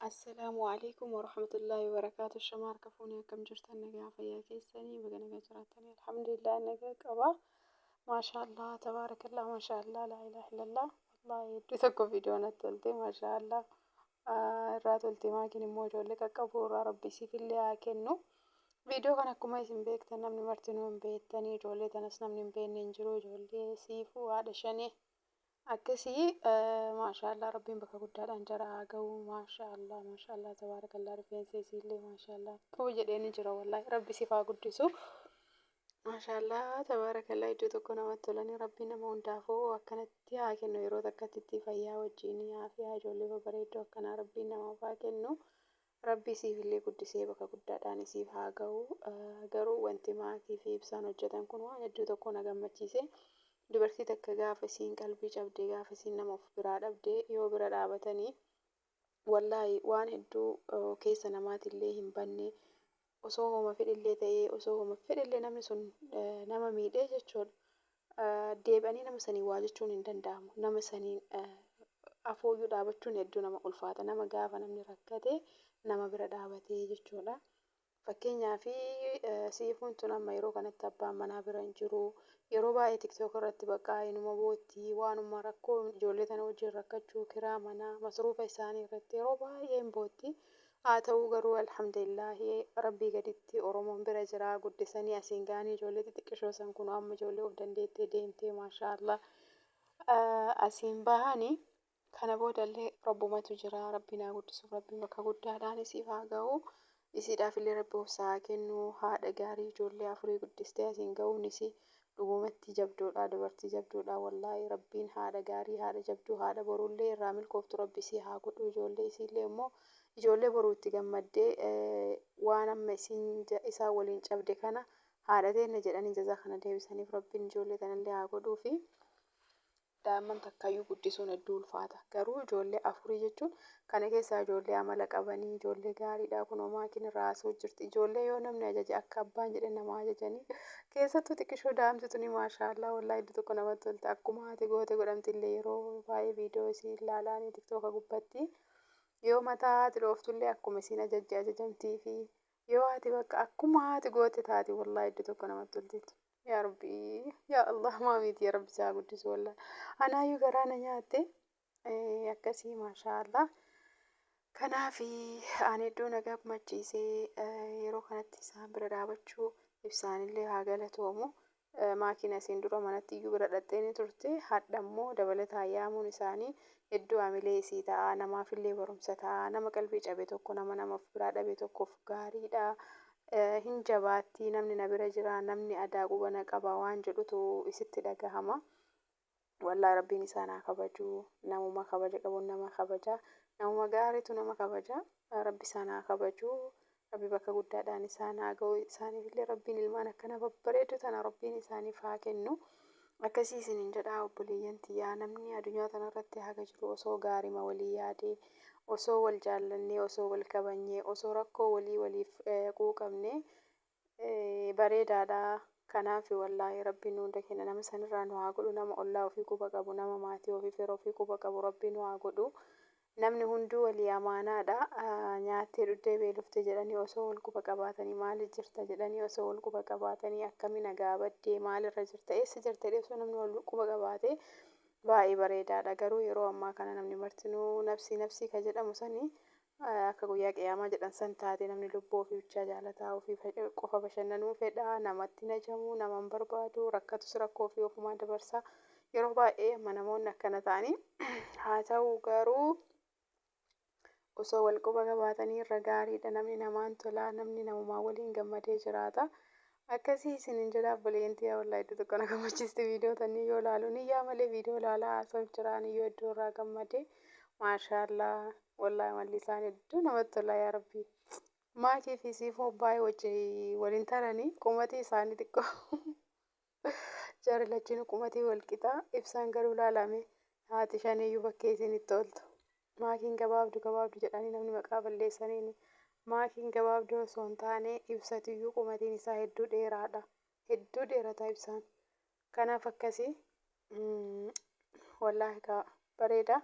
Assalaamu alaikum warahmatullahi wabarakaatu. Shamaa harka fuunee akkam jirtan nagaa fayyaa keessanii baga nagaa jiraatanii alhamdulillah nagaa qaba. Maashaallah tabaarakallah maashaallah laa ilaaha illallah. Wallahi hedduu tokko viidiyoo natti tolte maashaallah. Irraa tolte maakiin immoo ijoollee qaqqabuu irraa rabbi siif illee haa kennu. Viidiyoo kana akkuma isin beektan namni martinuu hin beektanii ijoollee tanas namni hin beekne hin jiru ijoollee siifuu haadha shanii. Akkasii maashaallah rabbiin bakka guddaadhaan jara haa ga'u maashaallah tabaarakallah rifeensa isiillee maashaallah tuu jedheen jira wallahi rabbi siif haa guddisu maashaallah tabaarakallah iddoo tokko namatti tolanii rabbi nama hundaafuu akkanatti haa kennu yeroo takkatti fayyaa wajjin haa ijoollee babareedduu akkanaa rabbiin namaaf haa kennu rabbi siif illee guddisee bakka guddaadhaan siif haa ga'u garuu wanti maatii fi ibsaan hojjetan kun waan hedduu tokko na gammachiise. Dubartii takka gaafa isiin qalbii cabdee gaafa isiin nama of biraa dhabdee yoo bira dhaabatanii wallaahi waan hedduu keessa namaatillee hin banne osoo hooma fedhillee ta'ee osoo hooma fedhillee namni sun nama miidhee jechuudha. Deebi'anii nama sanii waa jechuun hin danda'amu. Nama saniin afooyyuu dhaabachuun hedduu nama ulfaata. Nama gaafa namni rakkate nama bira dhaabatee jechuudha. Fakkeenyaaf siifuun tun amma yeroo kanatti abbaan manaa bira hin jiru. Yeroo baay'ee tiktook irratti bakka inuma bootti waanuma rakkoo ijoollee tana wajjin rakkachuu kiraa manaa masruufa isaanii irratti yeroo baay'ee hin bootti. Haa ta'u garuu alhamdulillah rabbii gaditti Oromoon bira jira guddisanii asiin ga'anii ijoollee xixiqqishoo san kun amma ijoollee of dandeettee deemtee maashaallah asiin bahanii kana boodallee rabbumatu jira rabbiin haa guddisuuf rabbiin bakka guddaadhaan isiif haa ga'u. Isiidhaaf illee rabbi obsa haa kennu haadha gaarii ijoollee afurii guddistee asiin ga'uunis dhugumatti jabduudha dubartii jabduudha wallaahi rabbiin haadha gaarii haadha jabduu haadha boruullee irraa milkooftu rabbi isii haa godhu ijoollee isiillee immoo ijoollee boruutti gammaddee waan amma isiin isaa waliin cabde kana haadha teenya jedhanii jazaa kana deebisaniif rabbiin ijoollee tanallee haa godhuufi. Daa'imman takkaayyuu guddisuun hedduu ulfaata. Garuu ijoollee afurii jechuun kana keessaa ijoollee amala qabanii ijoollee gaariidha kunoo maakiin irraa haasa'u jirti. Ijoollee yoo namni ajaje akka abbaan jedhe nama ajajanii keessattuu xiqqishoo daa'imti tuni maashaallah wallaahi iddoo tokko namatti tolte akkuma haati goote godhamtillee yeroo baay'ee viidiyoo isii ilaalaanii tiktooka gubbatti yoo mataa haati dhooftullee akkuma isiin ajajje ajajamtii fi yoo haati bakka akkuma haati goote taati wallaahi iddoo tokko namatti tolteetu. Yaa Rabbii yaa Allah maamiiti yaa Rabbi isaa guddisu wallaahi. Anaayyuu garaa na nyaatte akkasii maashaallah. Kanaaf ani hedduu na gammachiisee yeroo kanatti isaan bira dhaabachuu ibsaanillee haa galatoomu. Maakiin asiin dura manatti iyyuu bira dhadhee ni turte hadha immoo dabalataan yaamuun isaanii hedduu hamilee isii ta'a namaafillee barumsa ta'a nama qalbii cabe tokko nama of biraa dhabe tokkoof gaariidha. Hin jabaatti namni na bira jira namni aadaa qubana qaba waan jedhutu isitti dhagahama. Wallaahi rabbiin isaan haa kabaju namuma kabaja qabuun nama kabaja namuma gaariitu nama kabaja rabbi isaan haa kabaju rabbi bakka guddaadhaan isaan haa ga'u isaaniifillee rabbiin ilmaan akkana babbareedu tana rabbiin isaaniif haa kennu. Akkasii isiniin jedhaa obboleeyyan tiyyaa namni addunyaa kanarratti haga jiru osoo gaarima walii yaadee osoo wal jaallannee osoo wal kabajnee osoo rakkoo waliif quuqamnee bareedaadha. Kanaaf wallaahi rabbiin nu hunda kenna nama sanirraa nu haa godhu nama ollaa ofii quba qabu nama maatii ofii fira ofii quba qabu rabbiin nu haa godhu. Namni hunduu walii amaanaadha. Nyaattee dhuddee beeloftee jedhanii osoo wal quba qabaatanii maaliif jirta jedhanii osoo wal quba qabaatanii akkami nagaa baddee maalirra jirta eessa jirta jedhee osoo namni wal quba qabaatee baay'ee bareedaadha. Garuu yeroo ammaa kana namni martinuu nafsii ka jedhamu sanii akka guyyaa qiyaamaa jedhan san taate namni lubbuu ofii bichaa jaalataa ofii qofa bashannanuu fedha namatti najamu nama hin barbaadu rakkatus rakkoo ofii ofumaa dabarsa yeroo baay'ee amma namoonni akkana ta'anii haa ta'u garuu osoo wal quba qabaatanii irra gaariidha namni namaan tolaa namni namumaa waliin gammadee jiraata. Akkasii isiniin jedhaa obboleeyyantii yaa wallaahi iddoo tokko na gammachiisti viidiyoo tanii yoo ilaalu niyyaa malee viidiyoo ilaalaa haasa'uuf jiraan iyyuu iddoo irraa gammadee maashaallah wallaahi malli isaan hedduu namatti tola yaa Rabbi. Maakii fi siifuu baay'ee wajjin waliin taranii qumatii isaanii xiqqoo jarri lachiin qumatii wal qixaa ibsaan garuu ilaalame haati shaniyyuu bakkee isiin itti ooltu. Maakiin gabaabdu jedhanii namni maqaa balleessaniini. Maakiin gabaabduu osoo hin taane ibsatiyyuu qumatiin isaa hedduu dheeraadha. Hedduu dheerataa ibsaan. Kanaaf akkasii wallaahi bareeda.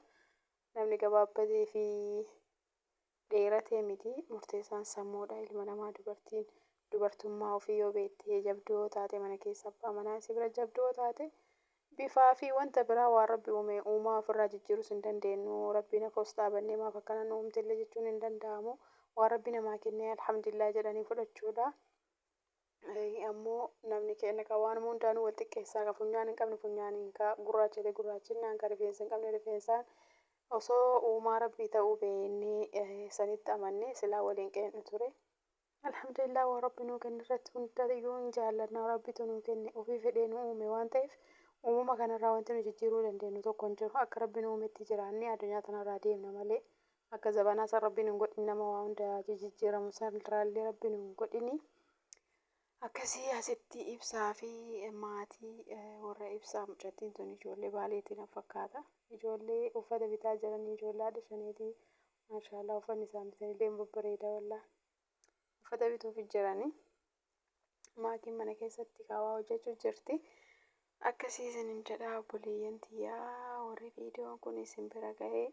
Namni gabaabbatee fi dhiiratee miti murteessaan sammuudha ilma namaa dubartummaa ofii yoo beektee jabduu yoo taate mana keessa abbaa manaa si bira jabduu yoo taate bifaa fi wanta biraa waan rabbi uumaa ofirraa jijjiirus hin dandeenyu rabbi nafoos dhaabannee maaf akkana nu uumtellee jechuun hin danda'amu waan rabbi namaa kennee alhamdulillah jedhanii fudhachuudha. Ammoo namni keenya kan waan hundaanuu wal xiqqeessaa ka funyaan hin qabne funyaaniin ka gurraachate gurraachinaan ka rifeensa hin qabne rifeensaan osoo uumaa rabbii ta'uu beeknee sanitti amannee silaa waliin qeennu ture. Alhamdulillah waan rabbi nuu kenne irratti hundayyuu hin jaallanna rabbitu nuu kenne ofii fedhee nu uume waan ta'eef uumama kanarraa wanti nu jijjiiruu dandeenyu tokko hin jiru akka rabbi nu uumetti jiraannee addunyaa kanarraa deemna malee akka zabanaa san rabbiin hin godhin nama waa hunda jijjiiramu sanirraallee rabbiin hin godhini. Akkasii asitti ibsaa fi maatii warra ibsaa mucattiin tun ijoollee baaleetiin fakkaata. Ijoollee uffata bitaa jiranii ijoollee haadha shaniitii maashaallah uffanni isaan bitanillee babbareeda wallah. Uffata bituuf jiranii maatiin mana keessatti kaawaa hojjechuu jirti. Akkasii isinin jedha obboleeyyan tiyyaa warri viidiyoon kun isin bira ga'ee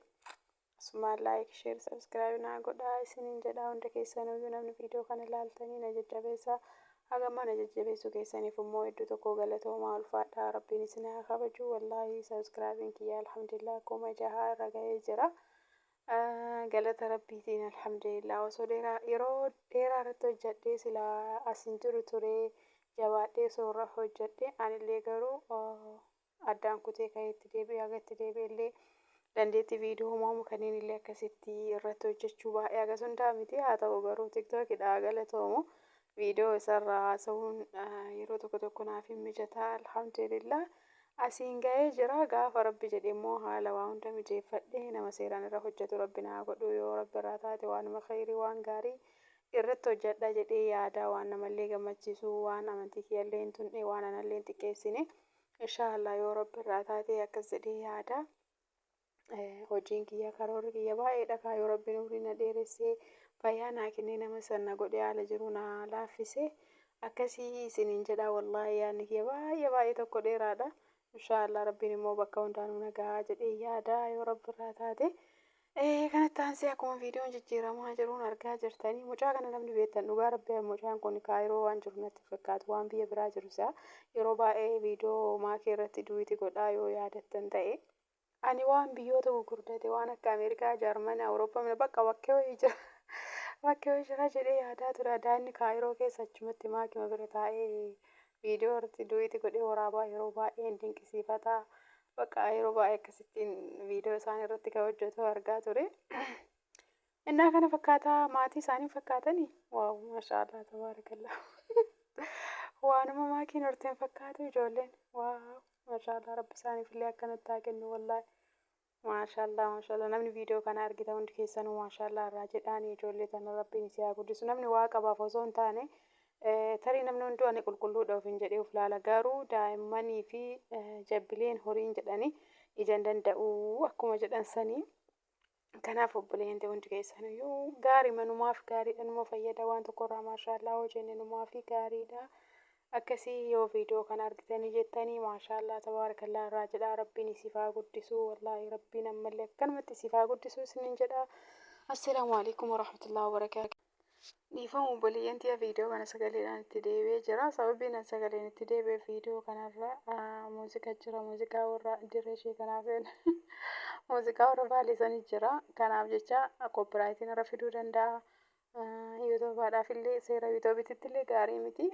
asumaan laayik sheer sabskiraayib naa godhaa isinin jedha hunda keessaniyyuu namni viidiyoo kana ilaaltanii na jajjabeessaa. Haga mana jajjabeessuu keessaniif immoo iddoo tokko galatoomaa ulfaadhaa rabbiin isin haa kabaju wallaahi sabskiraabiin kiyya alhamdulillah akkuma jahaa irra ga'ee jira. Galata rabbiitiin alhamdulillah osoo yeroo dheeraa irratti hojjedhee silaa asin jiru ture jabaadhee soorra hojjedhe anillee garuu addaan kutee kan itti deebi'e haga itti deebi'ellee dandeettii viidiyoo uumamu kanneen illee akkasitti irratti hojjechuu baay'ee hagas hundaa miti haa ta'u garuu tiktookidhaa galatoomu. Viidiyoo isarraa haasa'uun yeroo tokko tokko naaf hin mijataa alhamdulillah asiin ga'ee jira gaafa rabbi jedhe immoo haala waa hunda mijeeffadhee nama seeraan irra hojjetu rabbi naa godhu yoo rabbi irraa taate waanuma khayrii waan gaarii irratti hojjedha jedhee yaada waan namallee gammachiisu waan amantii kiyyallee hin tunne waan anallee hin xiqqeessine inshaallah yoo rabbi irraa taate akkas jedhee yaada. Hojiin kiyya karoorri kiyya baay'eedha kaa yoo rabbiin umrii na dheeressee fayyaa naa kennee nama sana godhee haala jiru na laaffisee akkasii isiniin jedha wallaahi yaadni kiyya baay'ee tokko dheeraadha. Inshaallah rabbiin immoo bakka hundaanuu nagaa jedhee yaada yoo rabbi irraa taate. Kanatti aansee akkuma viidiyoon jijjiiramaa jiruun argaa jirtanii mucaa kana namni beektan dhugaa rabbi mucaan kun kaayiroo waan jiru natti fakkaatu waan biyya biraa jiru isaa yeroo baay'ee viidiyoo maakii irratti duwiti godhaa yoo yaadattan ta'e. Ani waan biyyoota gurguddate waan akka Ameerikaa, Jarmanii, Awurooppaa bakka bakkee wayii jira. Bakkee wayii jira jedhee yaadaa ture. Daa'imni kaayiroo keessa achumatti maakima bira taa'ee viidiyoo irratti duwiti godhee waraabaa yeroo baay'ee hin dinqisiifata. Bakka yeroo baay'ee akkasittiin viidiyoo isaan irratti kan hojjetu argaa ture. Innaa kana fakkaataa maatii isaanii fakkaatanii waaw maashaallah tabaarakallah. Waanuma maakiin horteen fakkaatu ijoolleen waaw maashaallah rabbi isaaniifillee akkanatti haa kennu wallaahi. Maashaallah namni viidiyoo kana argita hundi keessanuu maashaallah irraa jedhaan ijoollee tana rabbiin isii haa guddisu namni waa qabaaf osoo hin taane tarii namni hunduu ani qulqulluudha ofiin jedhee of laala garuu daa'immanii fi jabbileen horiin jedhanii ijaan danda'u akkuma jedhan sanii kanaaf obboleeyyan hundi keessaniyyuu gaarii manumaaf gaariidha numa fayyada waan tokkorraa maashaallah hojjenne numaa fi gaariidha. Akkasii yoo viidiyoo kana argitanii jettanii maashaallah tabaarakallah irraa jedhaa rabbiin isiif haa guddisu wallaahi rabbiin ammallee akkanumatti isiif haa guddisu isiniin jedhaa. Assalaamu alaikum warahmatullahi wabarakaatu. Dhiifama obboleeyyan tiyya viidiyoo kana sagaleedhaan itti deebi'ee jira sababiin an sagaleen itti deebi'ee viidiyoo kanarra muuziqaa jira muuziqaa warra dirree ishee kanaaf muuziqaa warra baaleessanii jira kanaaf jecha koopiraayitiin irra fiduu danda'a. Yuutuubaadhaaf illee seera yuutuubiitti illee gaarii miti.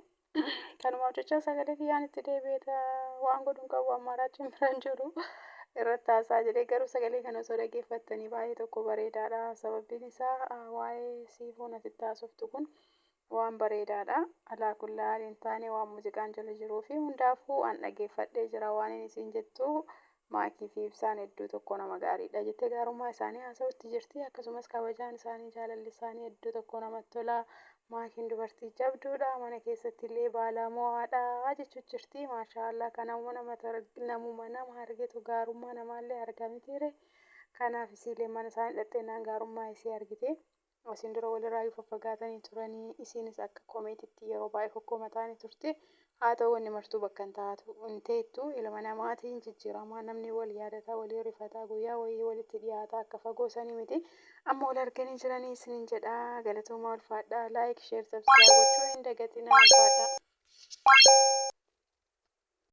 Kanumaaf jecha sagalee kiyyaan itti deebi'ee waan godhuun qabu ammaaraachiin biraan jiru irratti haasaa jedhee garuu sagalee kana osoo dhaggeeffattanii baay'ee tokko bareedaadha sababiin isaa waa'ee siifuun asitti haasoftu kun waan bareedaadha alaa kullaa haaliin taane waan muuziqaan jala jiruu fi hundaafuu an dhaggeeffadhee jira waan inni isiin jettu maakii fi ibsaan hedduu tokko nama gaariidha jettee gaarummaa isaanii haasa'utti jirti akkasumas kabajaan isaanii jaalalli isaanii hedduu tokko namatti tola. Maakiin dubartii jabduudha mana keessatti illee baalaa mo'aadha jechuun jirti maashaallah kanaafuu nama argitu gaarummaa namaallee argamitiire kanaaf isiillee mana isaanii dhaqxeenaan gaarummaa isii argite Asiin dura walirraa faffagaatanii turanii isiinis akka komeetitti yeroo baay'ee kokkomatanii turte. Haa ta'u wanni martuu bakka hin taatu hin teettu ilma namaatiin jijjiirama namni wal yaadataa walii rifataa guyyaa wayii walitti dhiyaata akka fagoo sanii miti. Amma wal arganii jiranii isiniin jedhaa galatoomaa ulfaadhaa laayik sheer sabskiraayib gochuu hin dagatinaa ulfaadhaa.